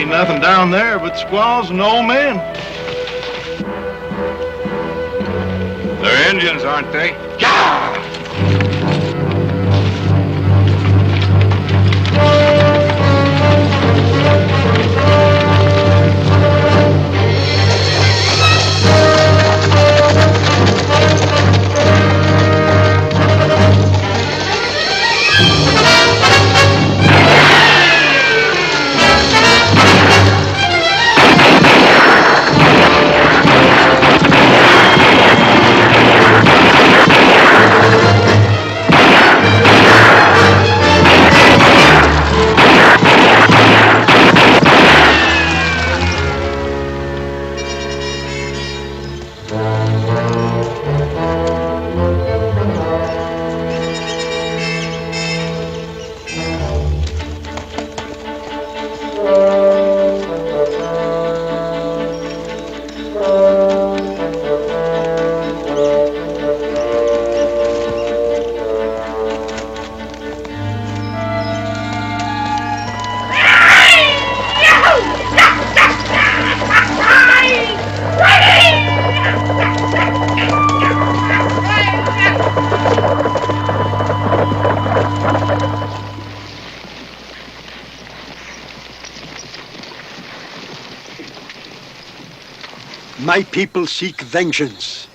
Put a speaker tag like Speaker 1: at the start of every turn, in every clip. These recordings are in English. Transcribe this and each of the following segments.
Speaker 1: Ain't nothing down there but squaws and old men.
Speaker 2: They're Indians, aren't they?
Speaker 1: Yeah!
Speaker 3: My people seek vengeance.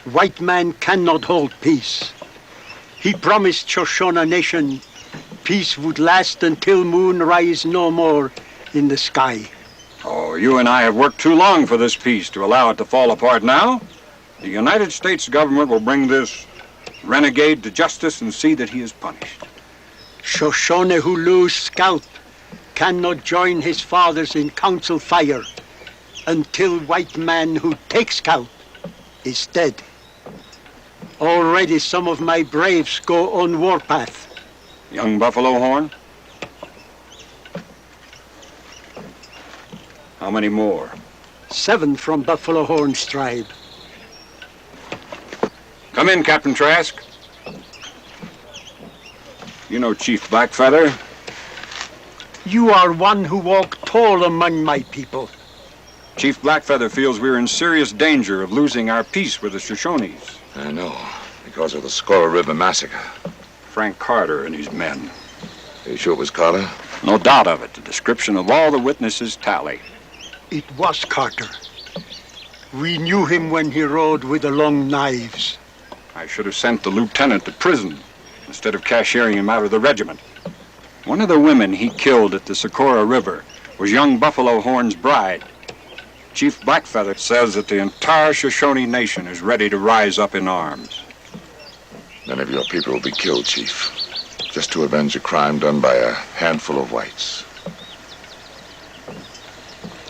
Speaker 3: White man cannot hold peace. He promised Shoshone Nation peace would last until moon rise no more in the sky.
Speaker 2: Oh, you and I have worked too long for this peace to allow it to fall apart now. The United States government will bring this renegade to justice and see that he is punished.
Speaker 3: Shoshone who lose scalp cannot join his fathers in council fire until white man who takes scalp is dead. Already some of my braves go on warpath.
Speaker 2: Young Buffalo Horn? How many more?
Speaker 3: 7 from Buffalo Horn's tribe.
Speaker 2: Come in, Captain Trask. You know Chief Blackfeather?
Speaker 3: You are one who walk tall among my people.
Speaker 2: Chief Blackfeather feels we're in serious danger of losing our peace with the Shoshones.
Speaker 4: I know, because of the Squirrel River massacre.
Speaker 2: Frank Carter and his men.
Speaker 4: Are you sure it was Carter?
Speaker 2: No doubt of it. The description of all the witnesses tally.
Speaker 3: It was Carter. We knew him when he rode with the long knives.
Speaker 2: I should have sent the lieutenant to prison instead of cashiering him out of the regiment. One of the women he killed at the Socorro River was young Buffalo Horn's bride. Chief Blackfeather says that the entire Shoshone Nation is ready to rise up in arms.
Speaker 4: Many of your people will be killed, Chief, just to avenge a crime done by a handful of whites.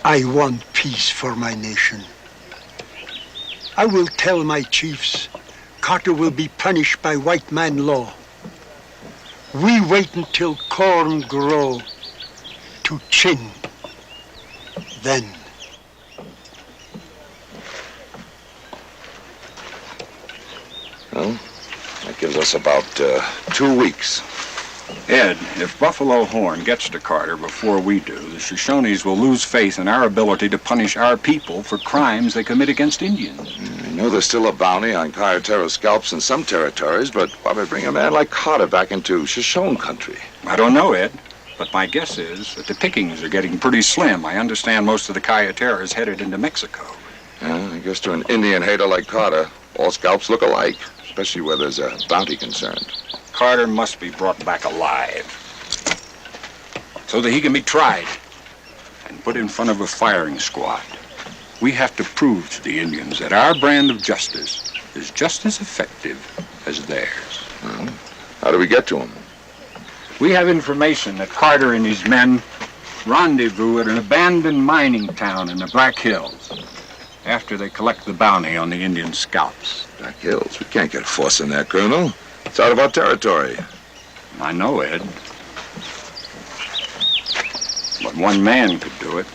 Speaker 3: I want peace for my nation. I will tell my chiefs Carter will be punished by white man law. We wait until corn grow to chin. Then.
Speaker 4: Well, that gives us about 2 weeks.
Speaker 2: Ed, if Buffalo Horn gets to Carter before we do, the Shoshones will lose faith in our ability to punish our people for crimes they commit against Indians.
Speaker 4: I know there's still a bounty on Kayatero scalps in some territories, but why would bring a man like Carter back into Shoshone country?
Speaker 2: I don't know, Ed, but my guess is that the pickings are getting pretty slim. I understand most of the Kayatero is headed into Mexico.
Speaker 4: I guess to an Indian hater like Carter, all scalps look alike, especially where there's a bounty concerned.
Speaker 2: Carter must be brought back alive so that he can be tried and put in front of a firing squad. We have to prove to the Indians that our brand of justice is just as effective as theirs.
Speaker 4: Well, how do we get to him?
Speaker 2: We have information that Carter and his men rendezvous at an abandoned mining town in the Black Hills after they collect the bounty on the Indian scalps.
Speaker 4: Black Hills? We can't get a force in there, Colonel. It's out of our territory.
Speaker 2: I know, Ed. But one man could do it.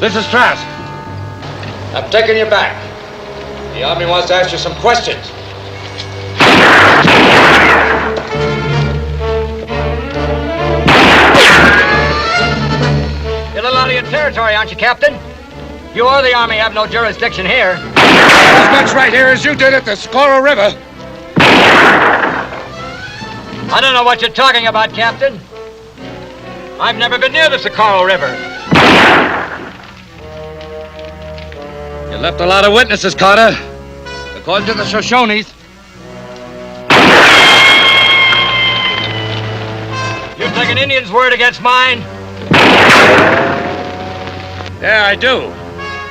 Speaker 5: This is Trask. I'm taking you back. The Army wants to ask you some questions. You're a little out of your territory, aren't you, Captain? You or the Army have no jurisdiction here. As much right here as you did at the Socorro River. I don't know what you're talking about, Captain. I've never been near the Socorro River. You left a lot of witnesses, Carter. According to the Shoshones. You take an Indian's word against mine? Yeah, I do.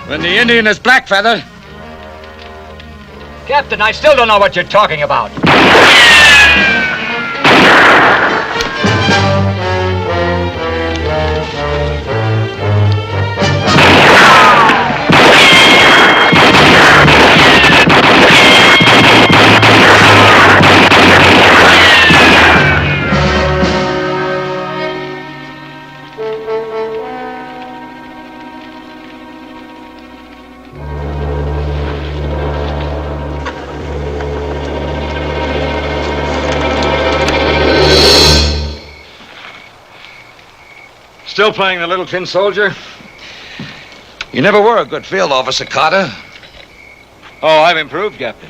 Speaker 5: When the Indian is Blackfeather. Captain, I still don't know what you're talking about. Still playing the little tin soldier? You never were a good field officer, Carter. Oh, I've improved, Captain.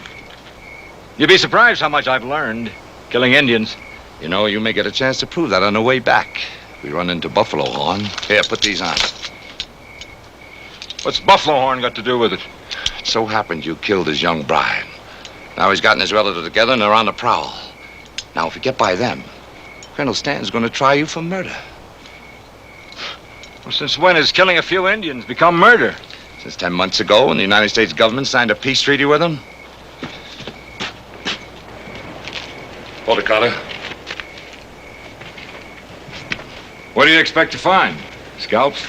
Speaker 5: You'd be surprised how much I've learned killing Indians.
Speaker 4: You know, you may get a chance to prove that on the way back. We run into Buffalo Horn. Here, put these on.
Speaker 5: What's Buffalo Horn got to do with it?
Speaker 4: It so happened you killed his young bride. Now he's gotten his relatives together and they're on the prowl. Now, if we get by them, Colonel Stanton's going to try you for murder.
Speaker 5: Well, since when has killing a few Indians become murder?
Speaker 4: Since 10 months ago, when the United States government signed a peace treaty with them. Hold it, Carter.
Speaker 5: What do you expect to find? Scalps?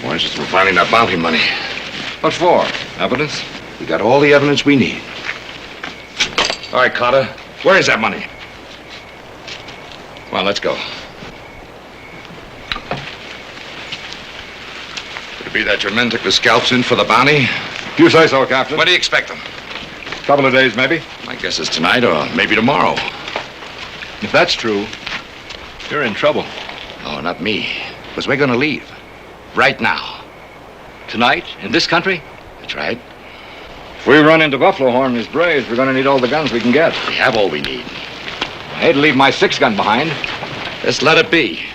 Speaker 4: We're interested in finding that bounty money.
Speaker 5: What for? Evidence?
Speaker 4: We got all the evidence we need. All right, Carter. Where is that money? Come on, let's go. Could it be that your men took the scalps in for the bounty?
Speaker 5: You say so, Captain.
Speaker 4: When do you expect them?
Speaker 5: Couple of days, maybe.
Speaker 4: My guess is tonight or maybe tomorrow.
Speaker 5: If that's true, you're in trouble.
Speaker 4: Oh, not me. Because we're going to leave. Right now.
Speaker 5: Tonight? In this country?
Speaker 4: That's right.
Speaker 5: If we run into Buffalo Horn and his braves, we're going to need all the guns we can get.
Speaker 4: We have all we need.
Speaker 5: I hate to leave my 6-gun behind.
Speaker 4: Just let it be.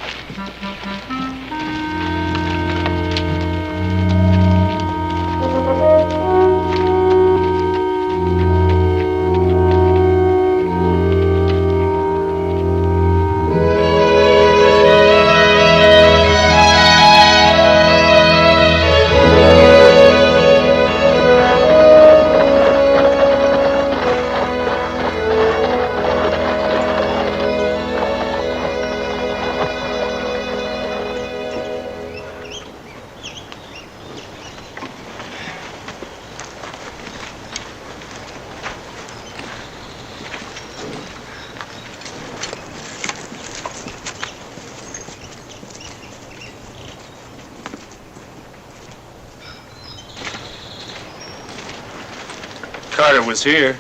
Speaker 6: Carter was here.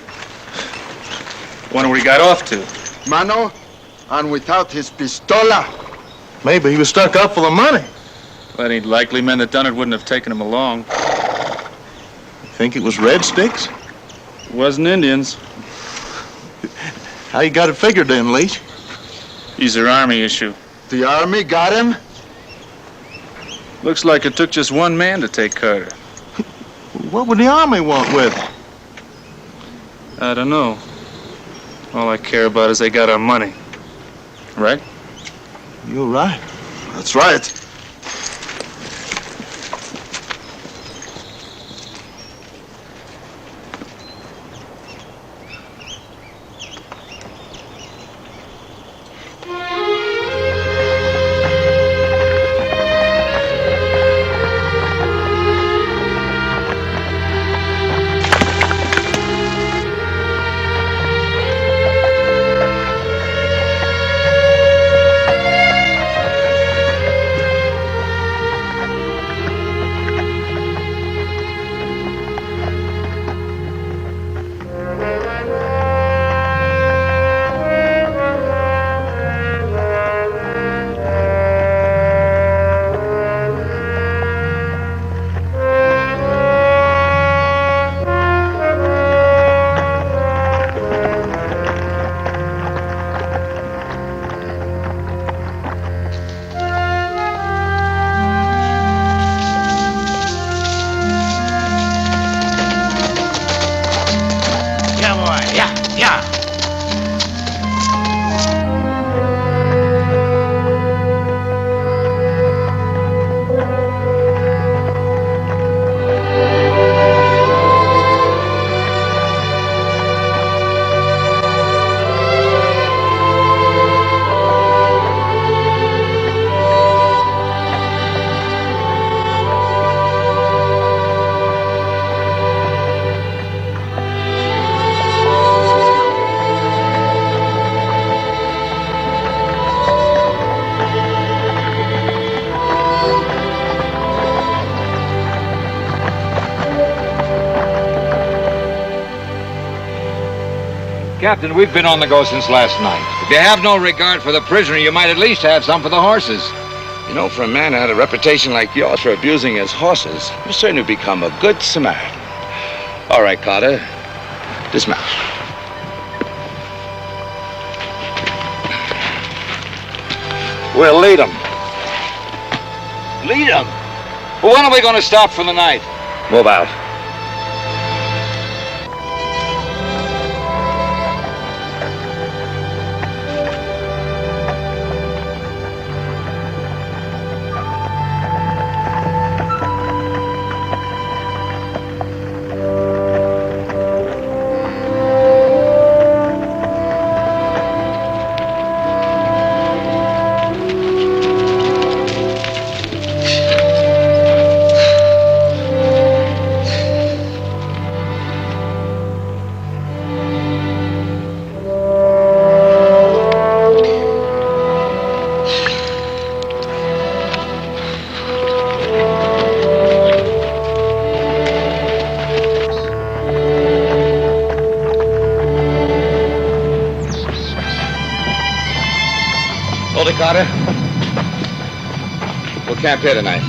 Speaker 6: Wonder where he got off to.
Speaker 1: Mano, and without his pistola.
Speaker 6: Maybe he was stuck up for the money. That ain't likely. Men that done it wouldn't have taken him along. Think it was red sticks? It wasn't Indians. How you got it figured then, Leach? These are Army issue.
Speaker 1: The Army got him?
Speaker 6: Looks like it took just one man to take Carter. What would the Army want with him? I don't know. All I care about is they got our money. Right? You're right.
Speaker 1: That's right.
Speaker 5: boy. Yeah, yeah. Captain, we've been on the go since last night. If you have no regard for the prisoner, you might at least have some for the horses.
Speaker 4: You know, for a man who had a reputation like yours for abusing his horses, you've certainly become a good Samaritan. All right, Carter. Dismount.
Speaker 5: We'll lead them. Lead them? Well, when are we going to stop for the night?
Speaker 4: Move out. Carter. We'll camp here tonight.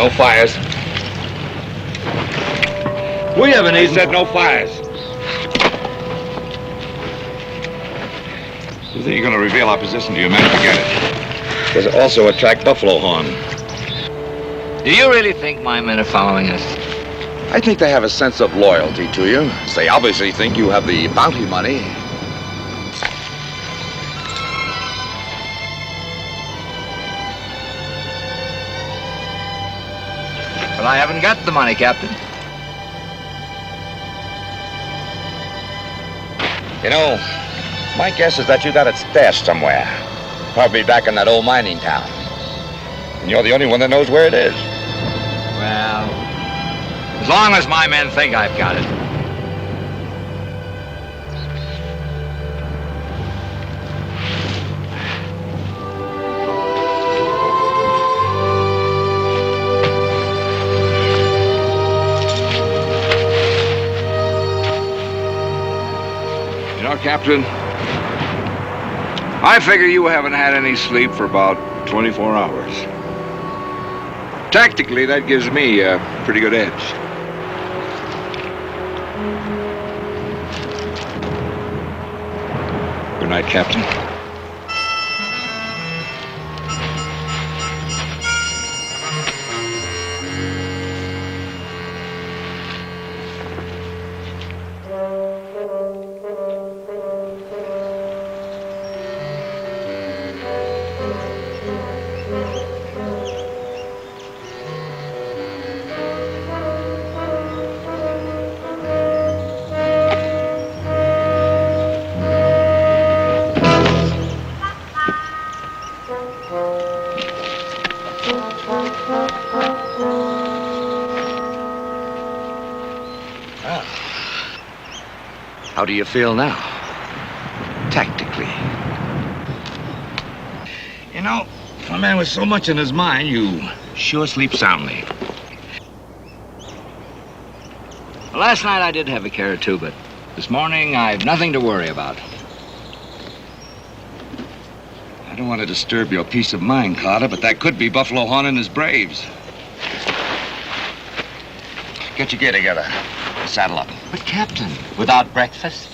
Speaker 4: No fires.
Speaker 5: We haven't
Speaker 4: He
Speaker 5: eaten.
Speaker 4: said no fires. You think you're going to reveal our position to your men? Forget it. There's also a tracked buffalo horn.
Speaker 5: Do you really think my men are following us?
Speaker 4: I think they have a sense of loyalty to you. They obviously think you have the bounty money.
Speaker 5: But I haven't got the money, Captain.
Speaker 4: You know, my guess is that you got it stashed somewhere. Probably back in that old mining town. And you're the only one that knows where it is.
Speaker 5: Well, as long as my men think I've got it. You know, Captain, I figure you haven't had any sleep for about 24 hours. Tactically, that gives me a pretty good edge. Good night, Captain.
Speaker 4: How do you feel now? Tactically. You know, for a man with so much in his mind, you sure sleep soundly.
Speaker 5: Well, last night I did have a care or two, but this morning I've nothing to worry about.
Speaker 4: I don't want to disturb your peace of mind, Carter, but that could be Buffalo Horn and his braves. Get your gear together. Saddle up.
Speaker 5: But, Captain, without breakfast?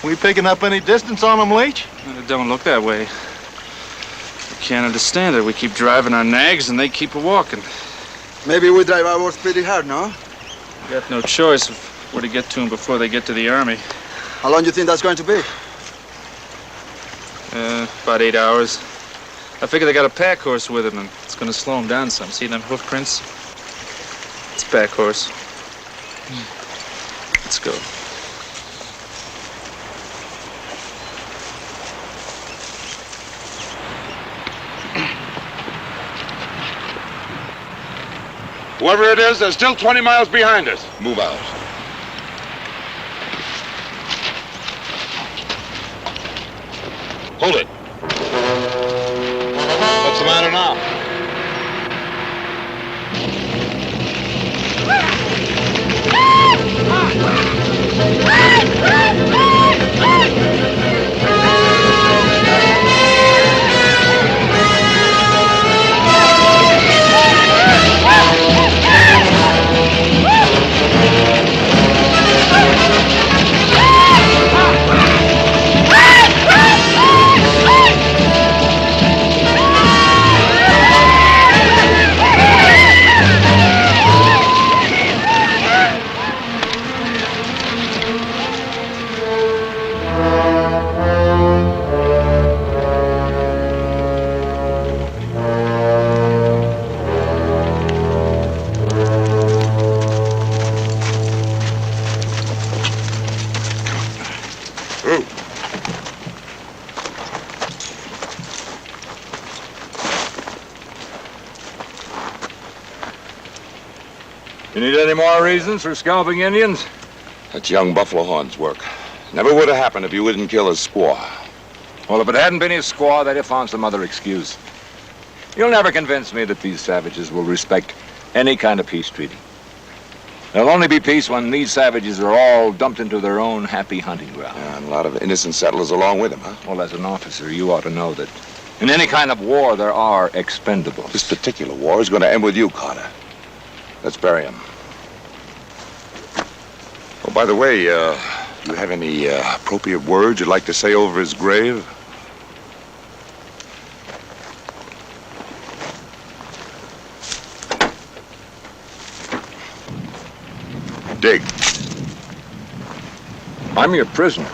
Speaker 6: We picking up any distance on them, Leach?
Speaker 7: It don't look that way. I can't understand it. We keep driving our nags and they keep a-walking.
Speaker 1: Maybe we drive ours pretty hard, no?
Speaker 7: We got no choice of where to get to them before they get to the army.
Speaker 1: How long do you think that's going to be?
Speaker 7: About 8 hours. I figure they got a pack horse with them and it's gonna slow them down some. See them hoof prints? It's a pack horse. Let's go.
Speaker 8: Whoever it is, they're still 20 miles behind us.
Speaker 4: Move out.
Speaker 8: Hold it. What's the matter now?
Speaker 2: You need any more reasons for scalping Indians?
Speaker 4: That's young Buffalo Horn's work. Never would have happened if you wouldn't kill his squaw.
Speaker 2: Well, if it hadn't been his squaw, they'd have found some other excuse. You'll never convince me that these savages will respect any kind of peace treaty. There'll only be peace when these savages are all dumped into their own happy hunting ground.
Speaker 4: Yeah, and a lot of innocent settlers along with him, huh?
Speaker 2: Well, as an officer, you ought to know that in any kind of war, there are expendables.
Speaker 4: This particular war is going to end with you, Carter. Let's bury him. Oh, by the way, you have any appropriate words you'd like to say over his grave? Dig.
Speaker 2: I'm your prisoner.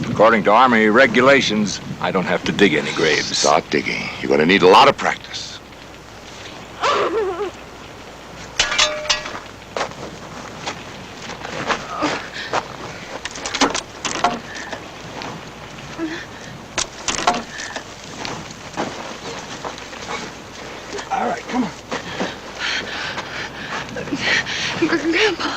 Speaker 2: According to Army regulations, I don't have to dig any graves.
Speaker 4: Start digging. You're going to need a lot of practice.
Speaker 1: All right, come on.
Speaker 9: Grandpa.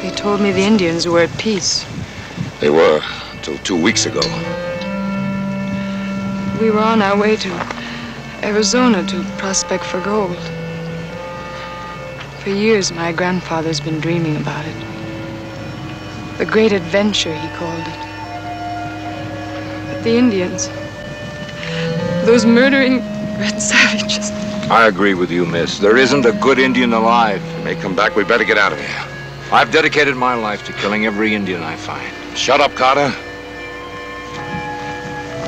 Speaker 9: They told me the Indians were at peace.
Speaker 4: They were, until 2 weeks ago.
Speaker 9: We were on our way to Arizona to prospect for gold. For years, my grandfather's been dreaming about it. The great adventure, he called it. But the Indians, those murdering red savages.
Speaker 2: I agree with you, miss. There isn't a good Indian alive.
Speaker 4: They may come back. We better get out of here.
Speaker 2: I've dedicated my life to killing every Indian I find.
Speaker 4: Shut up, Carter.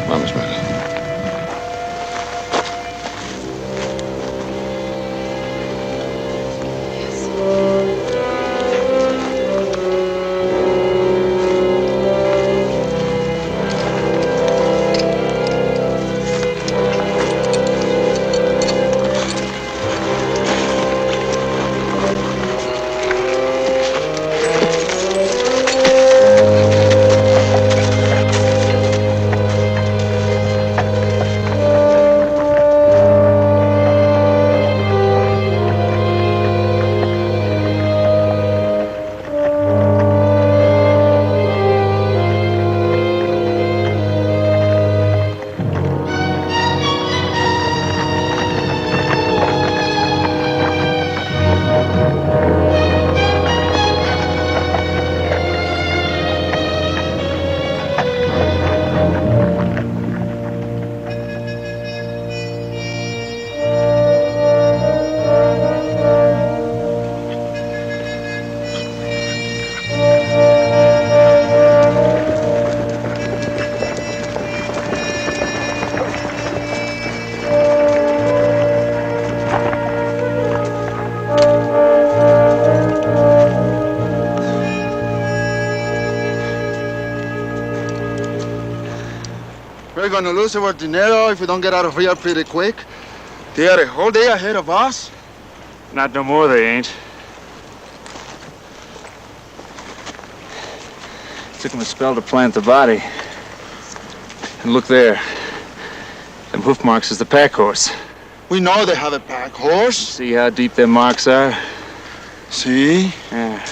Speaker 4: Come on, Miss Meadows.
Speaker 1: We're gonna lose our dinero if we don't get out of here pretty quick. They are a whole day ahead of us.
Speaker 7: Not no more, they ain't. Took them a spell to plant the body. And look there. Them hoof marks is the pack horse.
Speaker 1: We know they have a pack horse.
Speaker 7: See how deep their marks are?
Speaker 1: See?
Speaker 7: Yeah.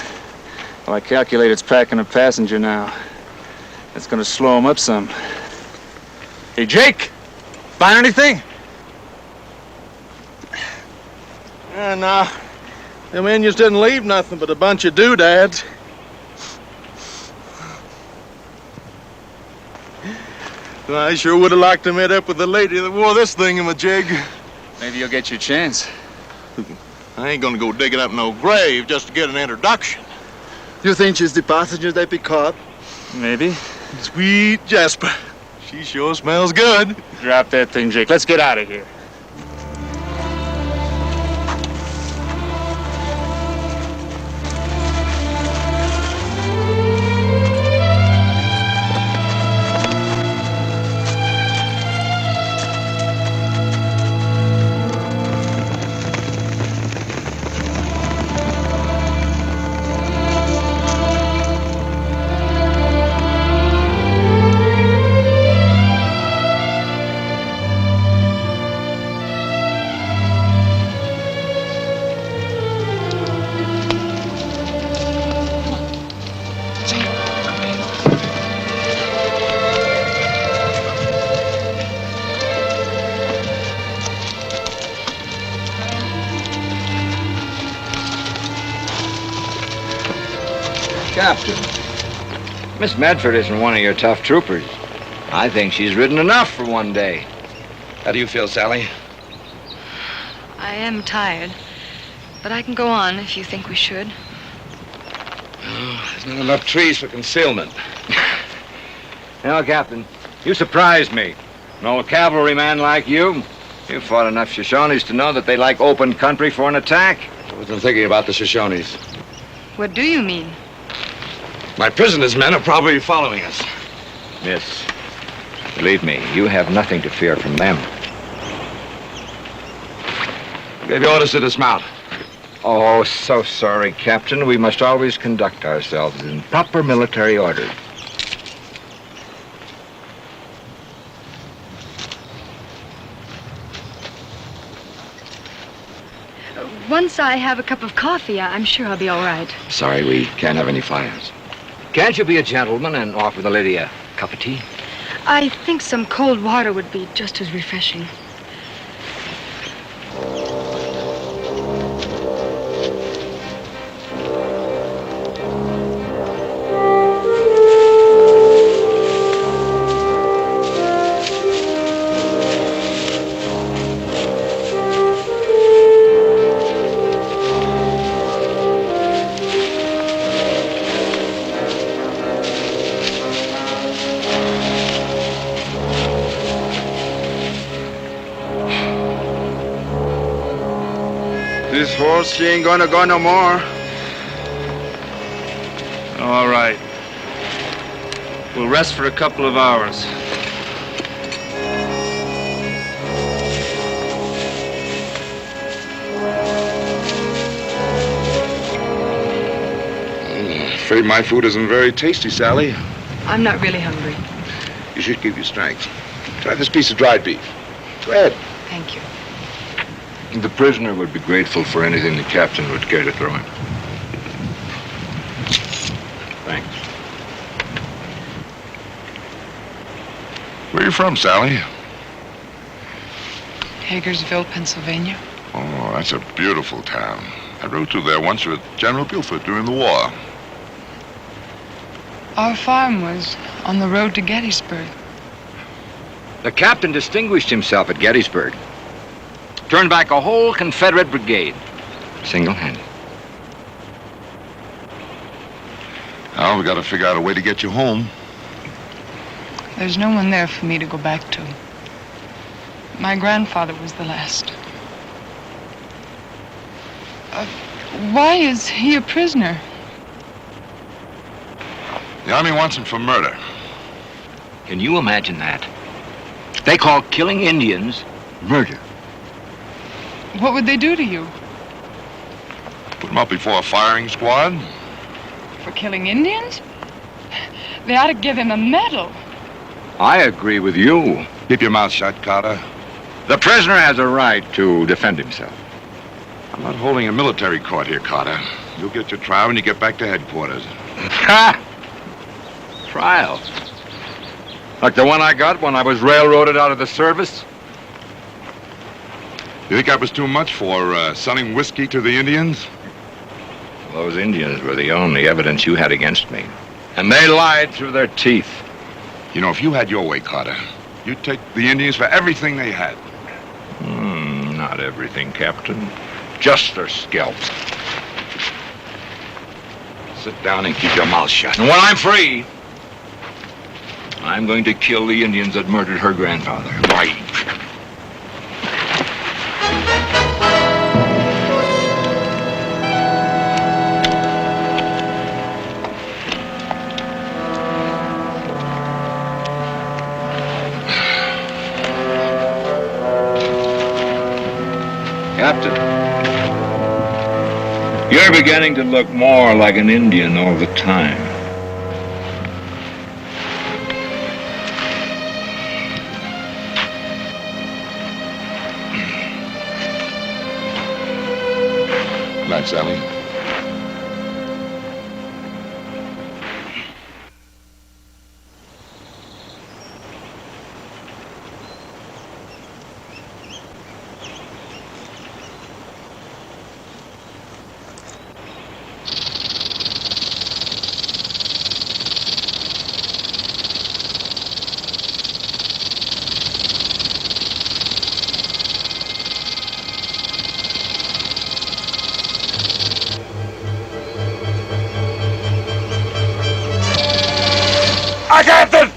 Speaker 7: Well, I calculate it's packing a passenger now. That's gonna slow them up some. Hey, Jake! Find anything?
Speaker 6: Nah. Them Indians didn't leave nothing but a bunch of doodads. Well, I sure would have liked to meet up with the lady that wore this thingamajig.
Speaker 7: Maybe you'll get your chance.
Speaker 6: I ain't gonna go digging up no grave just to get an introduction.
Speaker 1: You think she's the passenger they pick up?
Speaker 7: Maybe.
Speaker 6: Sweet Jasper. She sure smells good.
Speaker 7: Drop that thing, Jake. Let's get out of here.
Speaker 5: Captain, Miss Medford isn't one of your tough troopers. I think she's ridden enough for one day.
Speaker 4: How do you feel, Sally?
Speaker 9: I am tired, but I can go on if you think we should.
Speaker 4: Oh, there's not enough trees for concealment.
Speaker 5: Well, Captain, you surprised me. An old cavalryman like you. You fought enough Shoshones to know that they like open country for an attack.
Speaker 4: I wasn't thinking about the Shoshones.
Speaker 9: What do you mean?
Speaker 4: My prisoners' men are probably following us.
Speaker 5: Miss, believe me, you have nothing to fear from them.
Speaker 4: I gave you orders to dismount.
Speaker 5: Oh, so sorry, Captain. We must always conduct ourselves in proper military order.
Speaker 9: Once I have a cup of coffee, I'm sure I'll be all right.
Speaker 4: Sorry, we can't have any fires.
Speaker 5: Can't you be a gentleman and offer the lady a cup of tea?
Speaker 9: I think some cold water would be just as refreshing.
Speaker 1: This horse, she ain't gonna go no more.
Speaker 7: All right. We'll rest for a couple of hours.
Speaker 8: I'm afraid my food isn't very tasty, Sally.
Speaker 9: I'm not really hungry.
Speaker 8: You should keep your strength. Try this piece of dried beef. Go ahead.
Speaker 9: Thank you.
Speaker 2: The prisoner would be grateful for anything the captain would care to throw him. Thanks.
Speaker 8: Where are you from, Sally?
Speaker 9: Hagersville, Pennsylvania.
Speaker 8: Oh, that's a beautiful town. I rode through there once with General Buford during the war.
Speaker 9: Our farm was on the road to Gettysburg.
Speaker 5: The captain distinguished himself at Gettysburg. Turned back a whole Confederate brigade, single-handed.
Speaker 8: Now we got to figure out a way to get you home.
Speaker 9: There's no one there for me to go back to. My grandfather was the last. Why is he a prisoner?
Speaker 8: The Army wants him for murder.
Speaker 5: Can you imagine that? They call killing Indians murder.
Speaker 9: What would they do to you?
Speaker 8: Put them up before a firing squad.
Speaker 9: For killing Indians? They ought to give him a medal.
Speaker 5: I agree with you.
Speaker 8: Keep your mouth shut, Carter.
Speaker 5: The prisoner has a right to defend himself.
Speaker 8: I'm not holding a military court here, Carter. You'll get your trial when you get back to headquarters.
Speaker 5: Ha! Trial? Like the one I got when I was railroaded out of the service?
Speaker 8: You think that was too much for selling whiskey to the Indians?
Speaker 5: Those Indians were the only evidence you had against me. And they lied through their teeth.
Speaker 8: You know, if you had your way, Carter, you'd take the Indians for everything they had.
Speaker 5: Not everything, Captain. Just their scalps. Sit down and keep your mouth shut. And when I'm free, I'm going to kill the Indians that murdered her grandfather. Right. Captain, you're beginning to look more like an Indian all the time.
Speaker 8: Good night, Sally.
Speaker 5: Captain!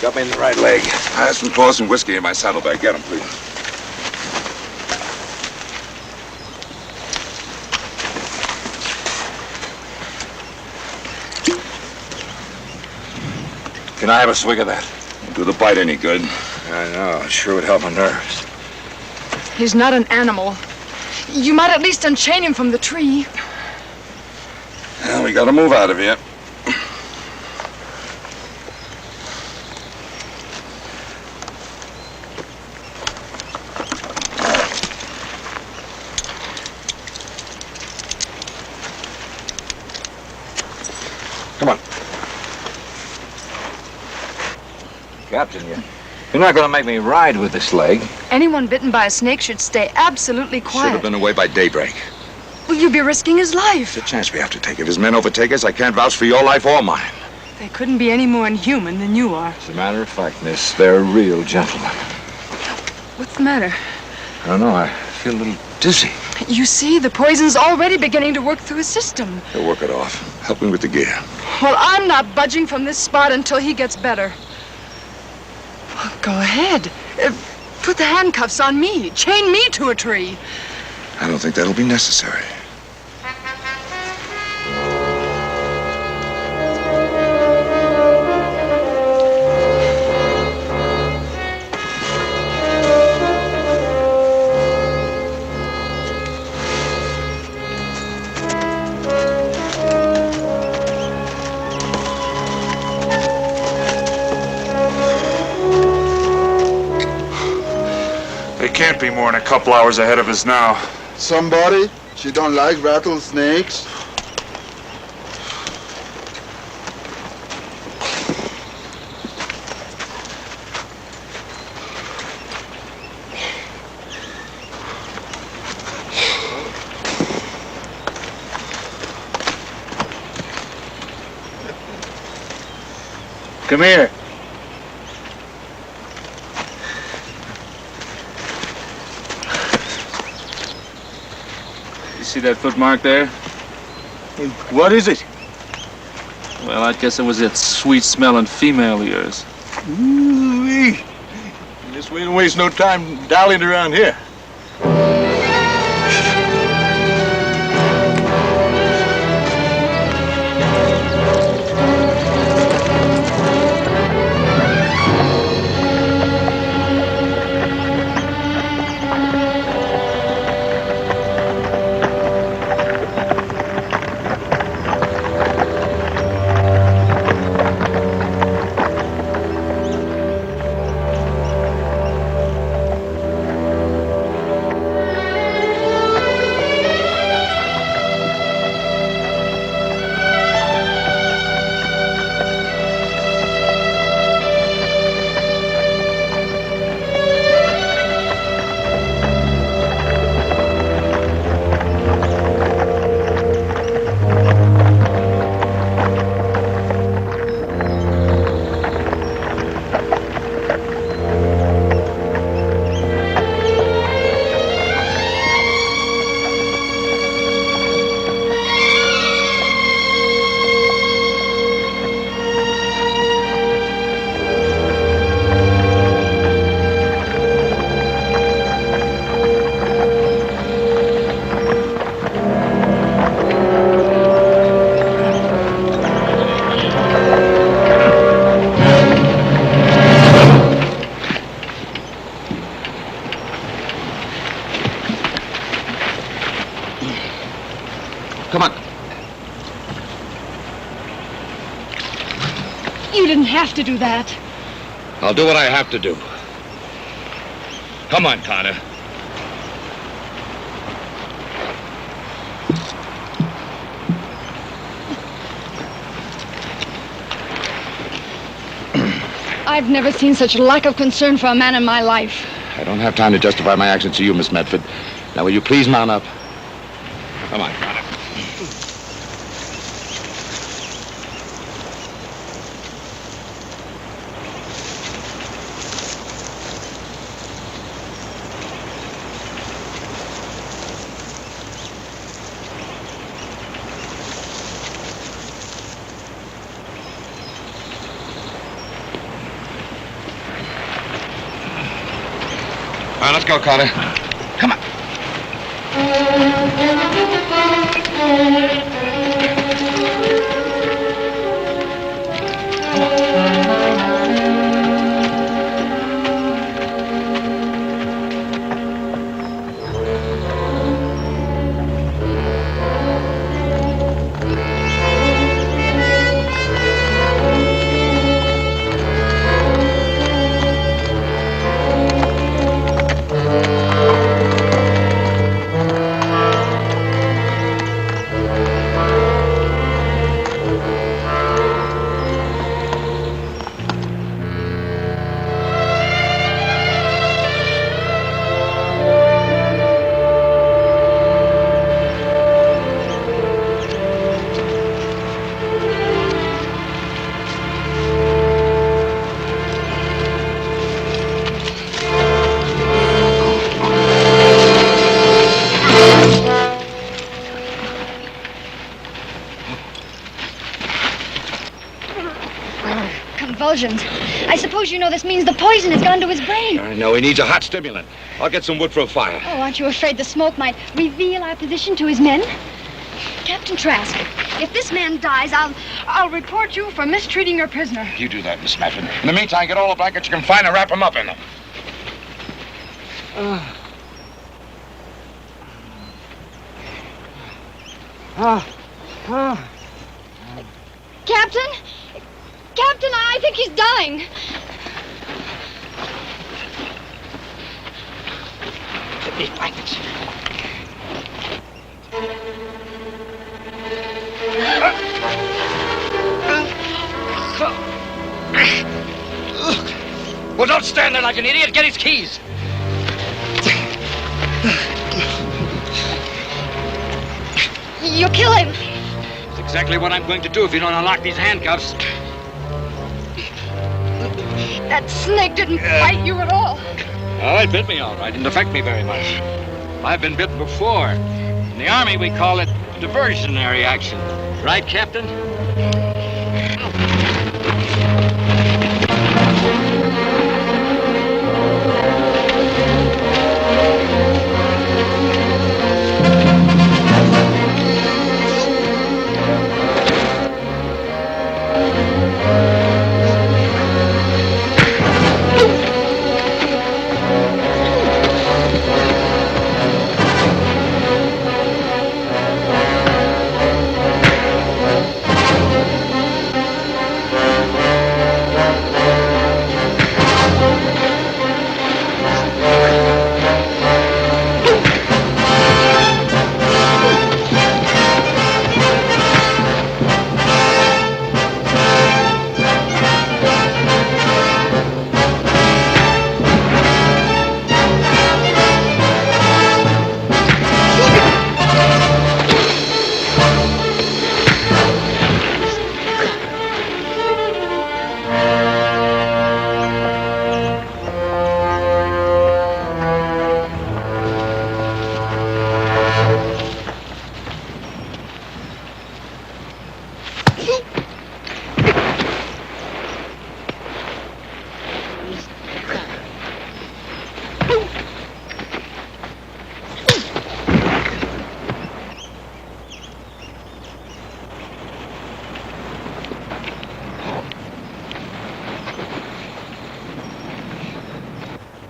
Speaker 8: Got me in the right leg. I have some clothes and whiskey in my saddlebag. Get them, please.
Speaker 5: Can I have a swig of that?
Speaker 8: Won't do the bite any good.
Speaker 5: I know. It sure would help my nerves.
Speaker 9: He's not an animal. You might at least unchain him from the tree.
Speaker 8: Well, we gotta move out of here. Come on.
Speaker 5: Captain, you're not going to make me ride with this leg.
Speaker 9: Anyone bitten by a snake should stay absolutely quiet.
Speaker 8: Should have been away by daybreak.
Speaker 9: Will you be risking his life?
Speaker 8: It's a chance we have to take. If his men overtake us, I can't vouch for your life or mine.
Speaker 9: They couldn't be any more inhuman than you are.
Speaker 5: As a matter of fact, miss, they're real gentlemen.
Speaker 9: What's the matter?
Speaker 5: I don't know. I feel a little dizzy.
Speaker 9: You see, the poison's already beginning to work through his system.
Speaker 8: He'll work it off. Help me with the gear.
Speaker 9: Well, I'm not budging from this spot until he gets better. Well, go ahead. Put the handcuffs on me. Chain me to a tree.
Speaker 8: I don't think that'll be necessary.
Speaker 6: Can't be more than a couple hours ahead of us now.
Speaker 1: Somebody? She don't like rattlesnakes?
Speaker 7: Come here. See that footmark there?
Speaker 3: What is it?
Speaker 7: Well, I guess it was that sweet-smelling female of yours.
Speaker 3: Ooh-wee. Just we don't waste no time dallying around here.
Speaker 9: to do that.
Speaker 5: I'll do what I have to do. Come on, Carter.
Speaker 9: I've never seen such lack of concern for a man in my life.
Speaker 4: I don't have time to justify my actions to you, Miss Medford. Now, will you please mount up? Come on, Carter. All right, let's go, Carter. Come on.
Speaker 10: Convulsions. I suppose you know this means the poison has gone to his brain.
Speaker 4: I know. He needs a hot stimulant. I'll get some wood for a fire.
Speaker 10: Oh, aren't you afraid the smoke might reveal our position to his men? Captain Trask, if this man dies, I'll report you for mistreating your prisoner.
Speaker 4: You do that, Miss Medford. In the meantime, get all the blankets you can find and wrap him up in them.
Speaker 10: Captain? Captain, I think he's dying.
Speaker 4: Get these blankets.
Speaker 5: Well, don't stand there like an idiot. Get his keys.
Speaker 10: You'll kill him.
Speaker 5: That's exactly what I'm going to do if you don't unlock these handcuffs.
Speaker 9: That snake didn't bite you at all.
Speaker 5: Oh, it bit me all right. It didn't affect me very much. I've been bitten before. In the Army, we call it diversionary action. Right, Captain?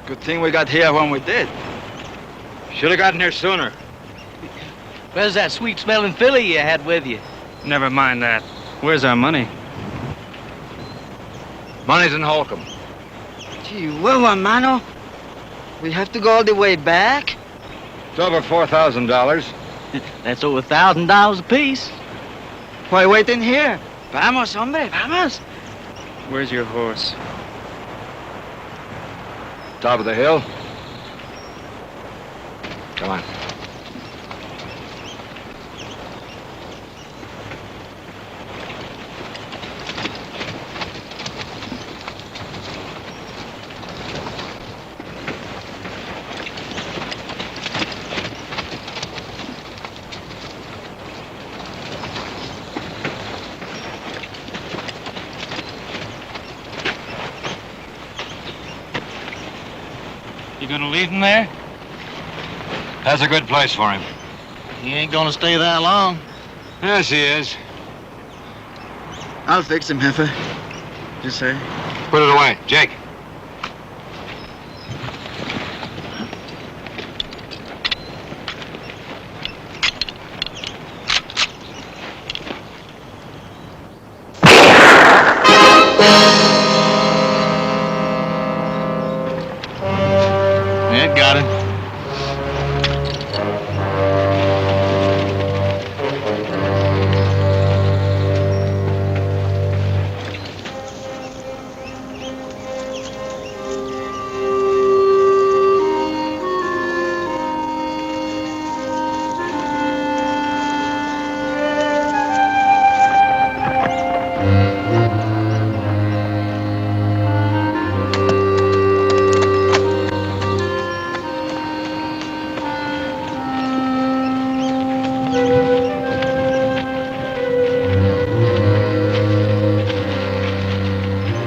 Speaker 1: Good thing we got here when we did.
Speaker 5: Should have gotten here sooner.
Speaker 11: Where's that sweet-smelling filly you had with you?
Speaker 7: Never mind that. Where's our money?
Speaker 5: Money's in Holcomb.
Speaker 12: Gee, well, mano. We have to go all the way back?
Speaker 5: It's over $4,000.
Speaker 11: That's over $1,000 apiece.
Speaker 12: Why wait in here? Vamos, hombre, vamos.
Speaker 7: Where's your horse?
Speaker 5: Top of the hill. Come on.
Speaker 11: You gonna leave him there?
Speaker 5: That's a good place for him.
Speaker 11: He ain't gonna stay that long.
Speaker 5: Yes, he is.
Speaker 1: I'll fix him, Jefe. You say?
Speaker 5: Put it away. Jake.
Speaker 11: Yeah, got him.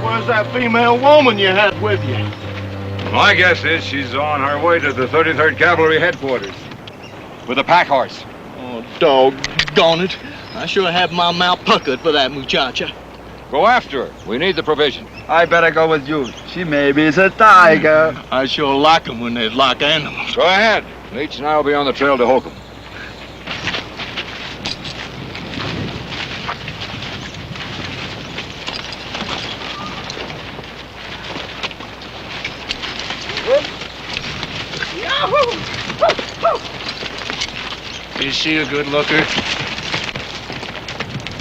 Speaker 13: Where's that female woman you had with you?
Speaker 2: My guess is she's on her way to the 33rd Cavalry headquarters with a pack horse.
Speaker 11: Oh, doggone it. I sure have my mouth puckered for that muchacha.
Speaker 5: Go after her. We need the provision.
Speaker 1: I better go with you. She maybe is a tiger.
Speaker 11: I sure like 'em when they like animals.
Speaker 5: Go ahead. Leach and I will be on the trail to Holcomb.
Speaker 11: Is she a good looker?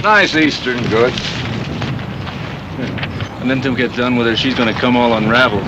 Speaker 2: Nice eastern goods.
Speaker 7: And then till we get done with her, she's gonna come all unraveled.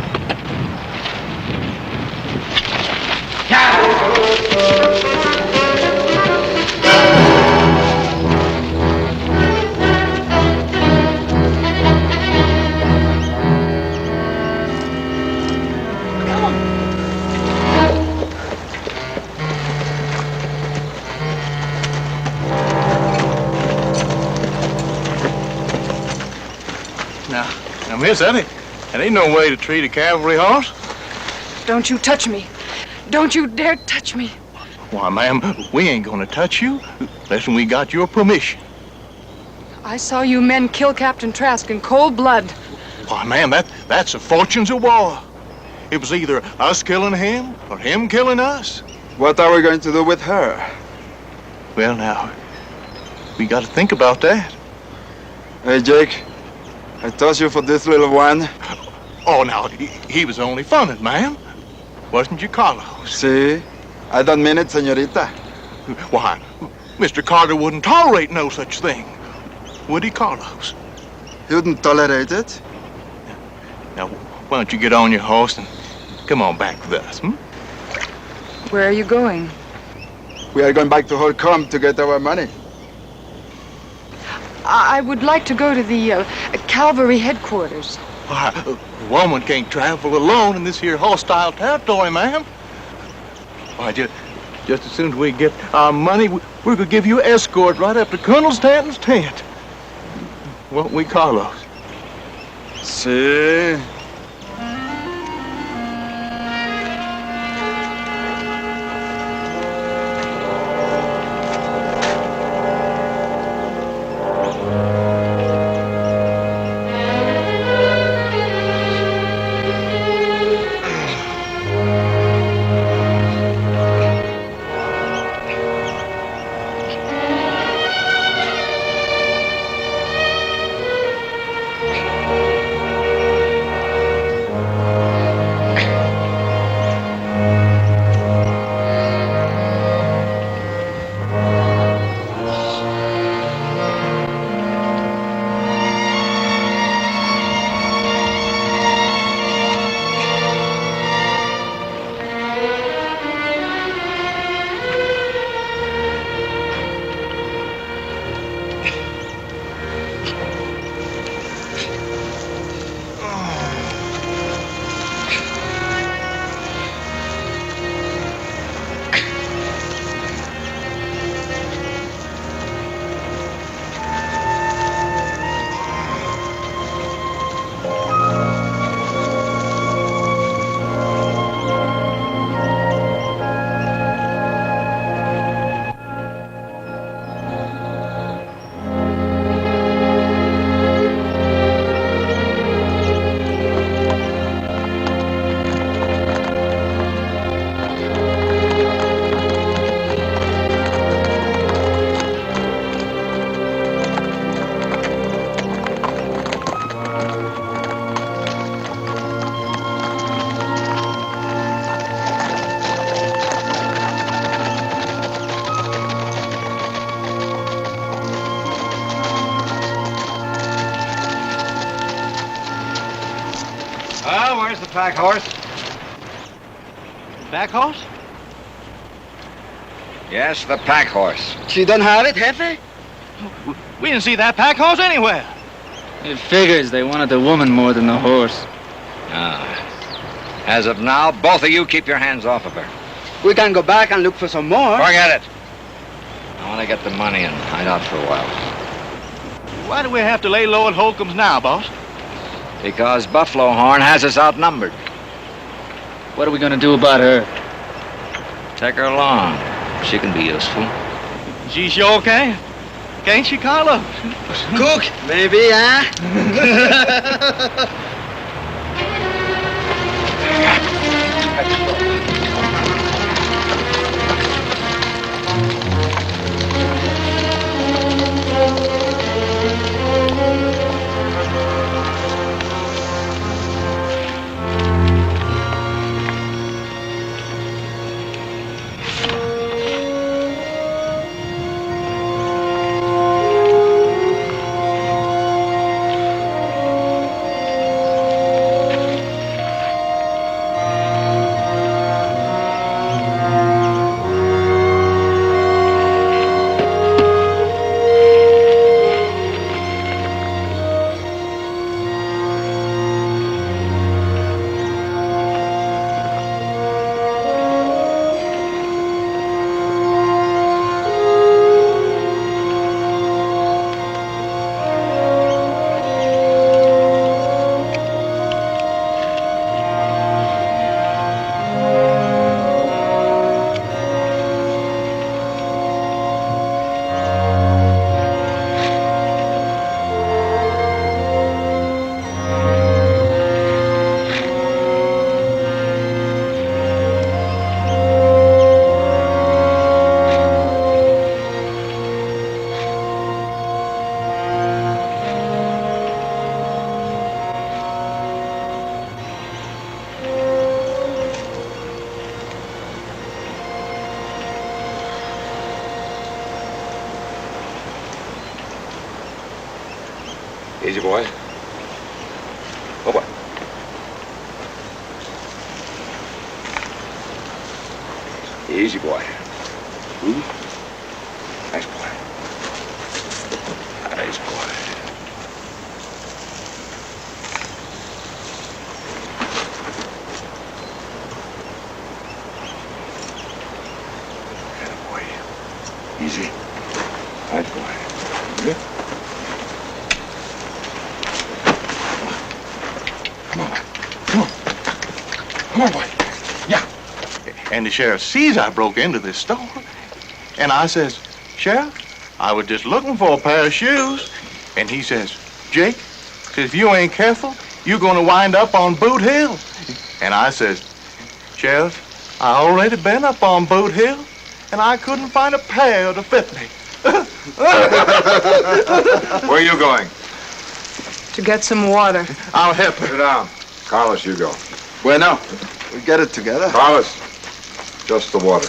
Speaker 13: Now, miss, that ain't no way to treat a cavalry horse.
Speaker 9: Don't you touch me. Don't you dare touch me.
Speaker 13: Why, ma'am, we ain't gonna touch you unless we got your permission.
Speaker 9: I saw you men kill Captain Trask in cold blood.
Speaker 13: Why, ma'am, that's the fortunes of war. It was either us killing him or him killing us.
Speaker 1: What are we going to do with her?
Speaker 13: Well, now, we got to think about that.
Speaker 1: Hey, Jake, I toss you for this little one.
Speaker 13: Oh, now, he was only funning, ma'am. Wasn't you, Carlos?
Speaker 1: See? I don't mean it, señorita.
Speaker 13: Why, Mr. Carter wouldn't tolerate no such thing. Would he, Carlos?
Speaker 1: He wouldn't tolerate it?
Speaker 13: Now, why don't you get on your horse and come on back with us, hmm?
Speaker 9: Where are you going?
Speaker 1: We are going back to Holcomb to get our money.
Speaker 9: I would like to go to the cavalry headquarters.
Speaker 13: Why, a woman can't travel alone in this here hostile territory, ma'am. Why, just as soon as we get our money, we're gonna give you an escort right up to Colonel Stanton's tent. Won't we, Carlos?
Speaker 1: See?
Speaker 5: pack horse?
Speaker 11: Back horse?
Speaker 5: Yes, the pack horse.
Speaker 12: She don't have it, Jefe?
Speaker 11: We didn't see that pack horse anywhere.
Speaker 7: It figures they wanted the woman more than the horse.
Speaker 5: As of now, both of you keep your hands off of her.
Speaker 12: We can go back and look for some more.
Speaker 5: Forget it. I want to get the money and hide out for a while.
Speaker 11: Why do we have to lay low at Holcomb's now, boss?
Speaker 5: Because Buffalo Horn has us outnumbered.
Speaker 7: What are we gonna do about her?
Speaker 5: Take her along. She can be useful.
Speaker 11: She sure can. Can't she, Carlo?
Speaker 12: Cook, maybe, huh?
Speaker 4: Easy, boy. Oh, boy. Easy, boy. Ooh. Nice boy. Nice boy. Atta boy. Easy. Nice boy. Good.
Speaker 13: Come on, boy. Yeah. And the sheriff sees I broke into this store. And I says, Sheriff, I was just looking for a pair of shoes. And he says, Jake, says, if you ain't careful, you're going to wind up on Boot Hill. And I says, Sheriff, I already been up on Boot Hill, and I couldn't find a pair to fit me.
Speaker 2: Where are you going?
Speaker 9: To get some water.
Speaker 13: I'll help her.
Speaker 2: Sit down. Carlos, you go.
Speaker 1: Bueno, we get it together.
Speaker 2: Carlos, just the water.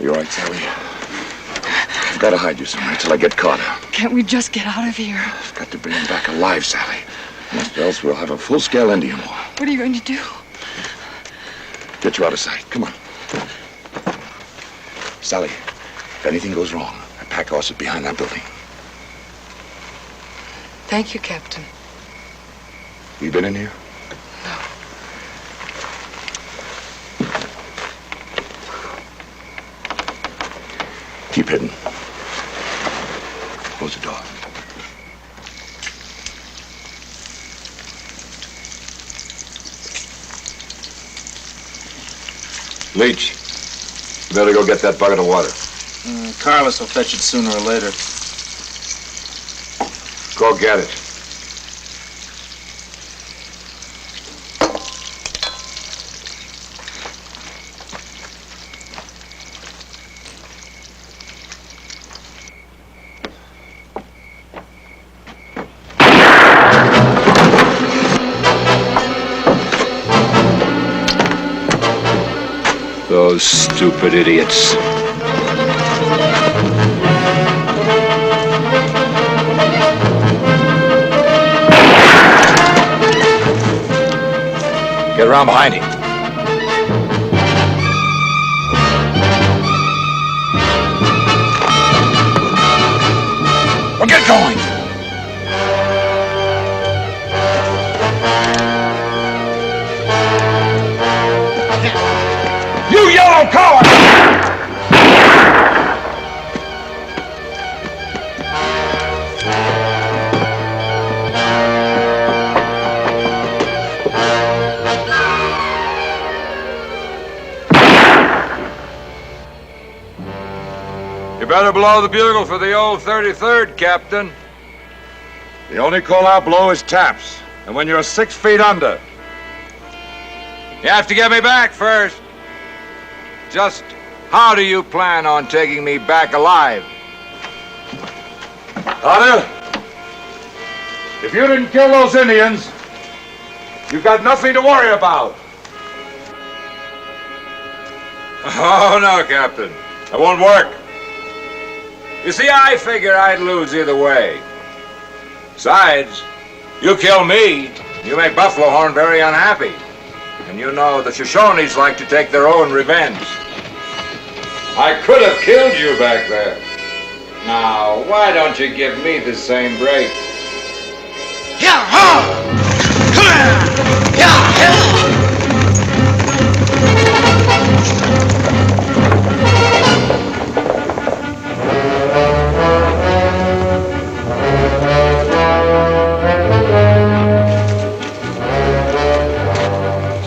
Speaker 8: You all right, Sally? I've got to hide you somewhere till I get caught.
Speaker 9: Can't we just get out of here?
Speaker 8: I've got to bring him back alive, Sally. Or else we'll have a full-scale Indian war.
Speaker 9: What are you going to do?
Speaker 8: Get you out of sight. Come on. Sally, if anything goes wrong, that pack horse is behind that building.
Speaker 9: Thank you, Captain.
Speaker 8: You been in here?
Speaker 9: No.
Speaker 8: Keep hidden. Close the door.
Speaker 2: Leach, you better go get that bucket of water.
Speaker 6: Carlos will fetch it sooner or later.
Speaker 8: Go get it.
Speaker 2: Those stupid idiots.
Speaker 5: Get around behind him. Well, get going. You yellow coward!
Speaker 2: You better blow the bugle for the old 33rd, Captain.
Speaker 8: The only call I'll blow is taps. And when you're 6 feet under.
Speaker 2: You have to get me back first. Just how do you plan on taking me back alive?
Speaker 8: Carter, if you didn't kill those Indians, you've got nothing to worry about.
Speaker 2: Oh, no, Captain. That won't work. You see, I figured I'd lose either way. Besides, you kill me, you make Buffalo Horn very unhappy. And you know the Shoshones like to take their own revenge. I could have killed you back there. Now, why don't you give me the same break?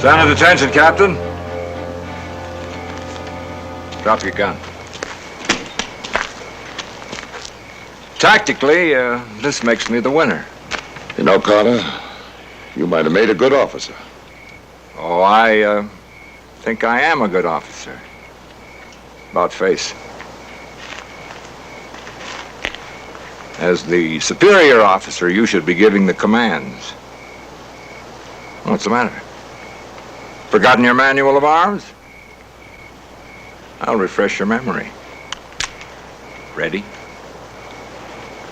Speaker 2: Stand at attention, Captain. Drop your gun. Tactically, this makes me the winner.
Speaker 8: You know, Carter, you might have made a good officer.
Speaker 2: Oh, I think I am a good officer. About face. As the superior officer, you should be giving the commands. What's the matter? Forgotten your manual of arms? I'll refresh your memory. Ready?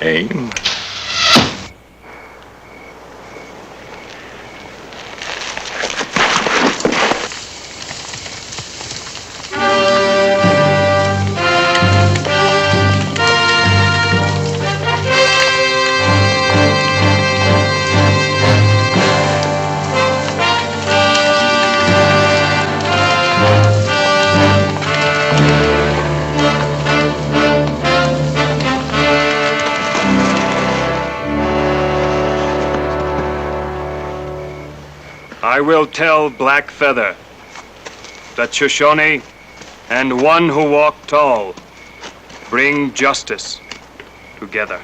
Speaker 2: Aim.
Speaker 14: I will tell Black Feather that Shoshone and one who walked tall bring justice together.